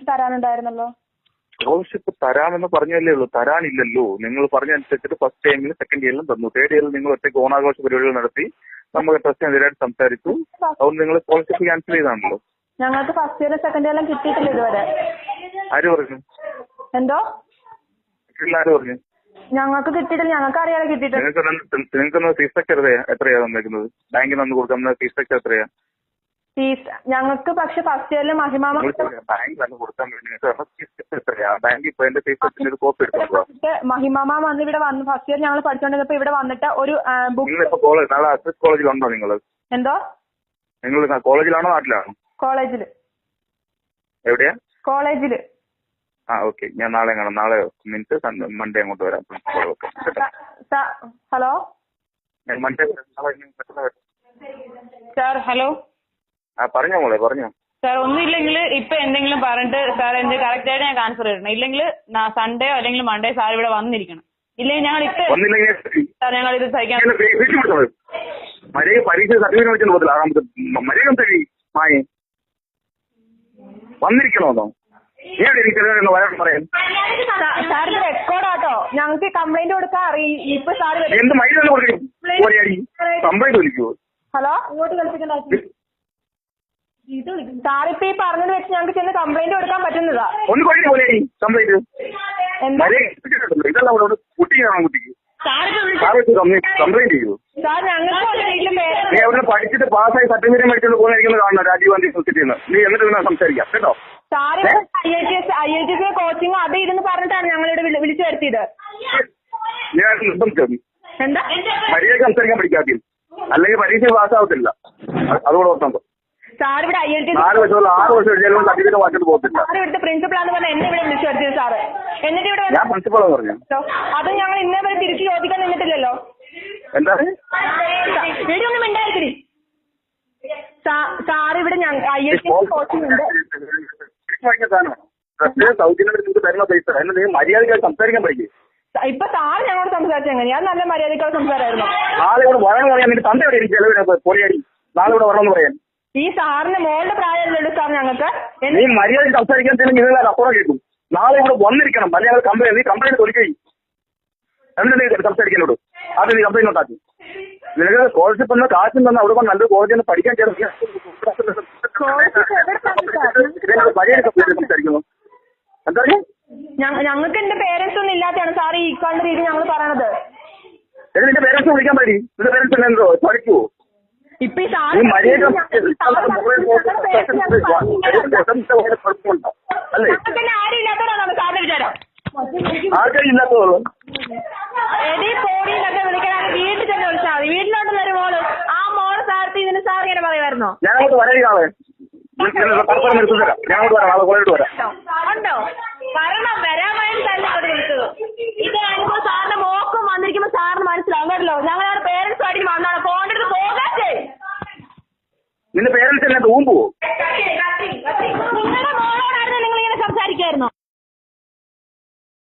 Scholarship തരാനുണ്ടായിരുന്നല്ലോ. Scholarship തരാമെന്ന് പറഞ്ഞല്ലേ ഉള്ളൂ, തരാനില്ലല്ലോ. നിങ്ങൾ പറഞ്ഞനുസരിച്ചിട്ട് ഫസ്റ്റ് ടൈമിൽ സെക്കൻഡ് ഇയറിലും തന്നു. തേർഡ് ഇയറിൽ നിങ്ങൾ ഒറ്റയ്ക്ക് ഓണാഘോഷ പരിപാടികൾ നടത്തി നമ്മൾ പ്രശ്നമെതിരായിട്ട് സംസാരിച്ചു. അതുകൊണ്ട് നിങ്ങൾ സ്കോളർഷിപ്പ് ക്യാൻസൽ ചെയ്താണല്ലോ. ഞങ്ങൾക്ക് ഫസ്റ്റ് ഇയറും സെക്കൻഡ് ഇയറിലും കിട്ടിയിട്ടില്ല ഇതുവരെ. ആര് പറഞ്ഞു? എന്തോ ആര് പറഞ്ഞു? ഞങ്ങൾക്ക് കിട്ടിയിട്ടില്ല. ഞങ്ങൾക്ക് അറിയാതെ കിട്ടിയിട്ടില്ല. നിങ്ങൾക്ക് ഫീസ് സ്ട്രക്ചർ എത്രയാ തന്നേക്കുന്നത്? ബാങ്കിൽ നിന്ന് കൊടുക്കുന്ന ഫീസ് സ്ട്രക്ചർ എത്രയാ? ഫീസ് ഞങ്ങൾക്ക് പക്ഷെ ഫസ്റ്റ് ഇയറിൽ മഹിമാമ മഹിമാമ വന്ന് ഇവിടെ വന്ന് ഫസ്റ്റ് ഇയർ ഞങ്ങൾ പഠിച്ചോണ്ടിരുന്നപ്പോ ഇവിടെ വന്നിട്ട് ഒരു കോളേജിലുണ്ടോ നിങ്ങൾ? എന്തോ നിങ്ങൾ കോളേജിലാണോ നാട്ടിലാണോ? കോളേജില്. എവിടെയാ? കോളേജില്. ഓക്കെ, ഞാൻ നാളെ കാണാം. നാളെ മീൻസ് മൺഡേ അങ്ങോട്ട് വരാം. Hello Monday sir. ഹലോ പറഞ്ഞോ മോളെ, പറഞ്ഞോ സാർ. ഒന്നുമില്ലെങ്കിൽ ഇപ്പൊ എന്തെങ്കിലും പറഞ്ഞിട്ട് സാർ എന്ത് കറക്റ്റ് ആയിട്ട് ഞാൻ ട്രാൻസ്ഫർ ചെയ്യണം. ഇല്ലെങ്കിൽ സൺഡേയോ അല്ലെങ്കിൽ മൺഡേ സാർ ഇവിടെ വന്നിരിക്കണം. ഇല്ലെങ്കിൽ ഞങ്ങൾ ഇപ്പൊ സാർ ഞങ്ങൾ ഇത് സഹിക്കാൻ പരീക്ഷ സർട്ടിഫിക്കറ്റ് വന്നിരിക്കണോന്നോ? സാറിന് റെക്കോർഡാട്ടോ. ഞങ്ങൾക്ക് കംപ്ലൈന്റ് കൊടുക്കാൻ അറിയാം. ഇപ്പൊ സാർ കംപ്ലൈന്റ് വിളിക്കുവോ? ഹലോ ഇങ്ങോട്ട് കളിപ്പിക്കണ്ട. സാറിപ്പോ ഈ പറഞ്ഞത് വെച്ച് ഞങ്ങൾക്ക് ചെന്ന് കംപ്ലൈന്റ് കൊടുക്കാൻ പറ്റുന്നതാ. കംപ്ലൈന്റ് എന്താ കംപ്ലൈന്റ് ചെയ്യൂ. സാർ നീ അവിടെ പഠിച്ചിട്ട് പാസ്സായി സർട്ടിഫിക്കറ്റ് മേടിച്ചോണ്ട് പോകുന്നതായിരിക്കും കാണണം രാജീവ് ഗാന്ധി യൂണിവേഴ്സിറ്റിയിൽ നിന്ന്. നീ എന്നിട്ട് സംസാരിക്കാം കേട്ടോ. സാറ് IITS കോച്ചിങ് അത് ഇതെന്ന് പറഞ്ഞിട്ടാണ് ഞങ്ങളിവിടെ വിളിച്ചു വരുത്തിയത്. ഞാൻ നിർബന്ധിച്ചോ? എന്താ മര്യാദയ്ക്ക് സംസാരിക്കാൻ പഠിക്കാദ്യം, അല്ലെങ്കിൽ പരീക്ഷ പാസ്സാവത്തില്ല. അതുകൂടെ ഓർത്തോ. സാർ ഇവിടെ IITS 4 വർഷം 6 വർഷം എഴുതിയാലും സർട്ടിഫിക്കറ്റ് വാങ്ങിട്ട് പോകത്തില്ല. സാർ ഇവിടുത്തെ പ്രിൻസിപ്പളാന്ന് പറഞ്ഞാൽ എന്നെ ഇവിടെ വിളിച്ചു വരുത്തിയത് സാറ്. എന്നിട്ട് ഇവിടെ ഞാൻ പ്രിൻസിപ്പളാന്ന് പറഞ്ഞു. അത് ഞങ്ങൾ ഇന്നേ വരെ തിരിച്ചു ചോദിക്കാൻ നിന്നിട്ടില്ലല്ലോ. എന്താ വീടൊന്നും മിണ്ടായിരിക്കും. സാർ ഇവിടെ IITS കോച്ചിങ് ഉണ്ട്. മര്യാദയ്ക്ക് സംസാരിക്കാൻ പഠിക്കും. ഇപ്പൊ സാർ ഞങ്ങളോട് സംസാരിച്ച എങ്ങനെയാ? നല്ല മര്യാദയ്ക്കുള്ള സംസാരമായിരുന്നു. നാളെ ഇവിടെ വരണം പറയാൻ നിന്റെ തന്റെ എവിടെ ഇരിക്കും? പൊളിയടി നാളെ ഇവിടെ വരണമെന്ന് പറയാൻ. ഈ സാറിന് മോളുടെ പ്രായമല്ലോ സാർ ഞങ്ങൾക്ക്. നീ മര്യാദയ്ക്ക് സംസാരിക്കാൻ നിങ്ങൾ അപ്പുറം കേൾക്കും. നാളെ ഇവിടെ വന്നിരിക്കണം. അല്ലെങ്കിൽ കംപ്ലൈന്റ് നീ കംപ്ലൈന്റ് തൊലിക്കേ എന്നിട്ട് സംസാരിക്കാനോട് അത് നീ കംപ്ലൈന്റ് ഉണ്ടാക്കി. നിനക്ക് സ്കോളർഷിപ്പ് എന്ന കാശും തന്നെ അവിടെ നല്ലൊരു കോളേജിൽ നിന്ന് പഠിക്കാൻ ചേർന്ന് സംസാരിക്കുന്നു. എന്താ ഞങ്ങൾക്ക് എന്റെ പേരൻസ് ഒന്നും ഇല്ലാത്തതാണ് സാർ ഈ കണ്ട രീതി ഞങ്ങൾ പറയണത്. നിന്റെ പേരൻസ് വിളിക്കാൻ പറ്റി? നിന്റെ പേരൻസ് എന്തോ പഠിക്കുവോ? ഇപ്പൊ ഈ സാർ ആരും ഇല്ലാത്തവരാണ് സാറിന് വിചാരം. ആർക്കും ഇല്ലാത്തതോളൂ ഫോണിലൊക്കെ വിളിക്കാൻ വീട്ടിൽ തന്നെ വിളിച്ചാൽ മതി. വീട്ടിലോട്ട് ഒരു മോള് ആ മോള് സാർത്തി ഇതിന് സാർ ഇങ്ങനെ പറയുമായിരുന്നോ? ഞാനങ്ങോട്ട് വരാം. ഞാനങ്ങോട്ട് വരാം. നാളെ കോളേജിൽ വരാം. ഉണ്ടോ? വരണം. വരാമായും തന്നെ അവിടെ വിളിച്ചത്. ഇത് അനുഭവം സാറിന്റെ മോക്കും വന്നിരിക്കുമ്പോ സാറിന് മനസ്സിലാവും കേട്ടല്ലോ. ഞങ്ങളുടെ പേരൻസ് ആയിട്ട് വന്നാണ്. ഫോണിന്റെ അടുത്ത് പോകാത്തേ. നിന്റെ പേരൻസ് എല്ലാം തൂമ്പുവോ?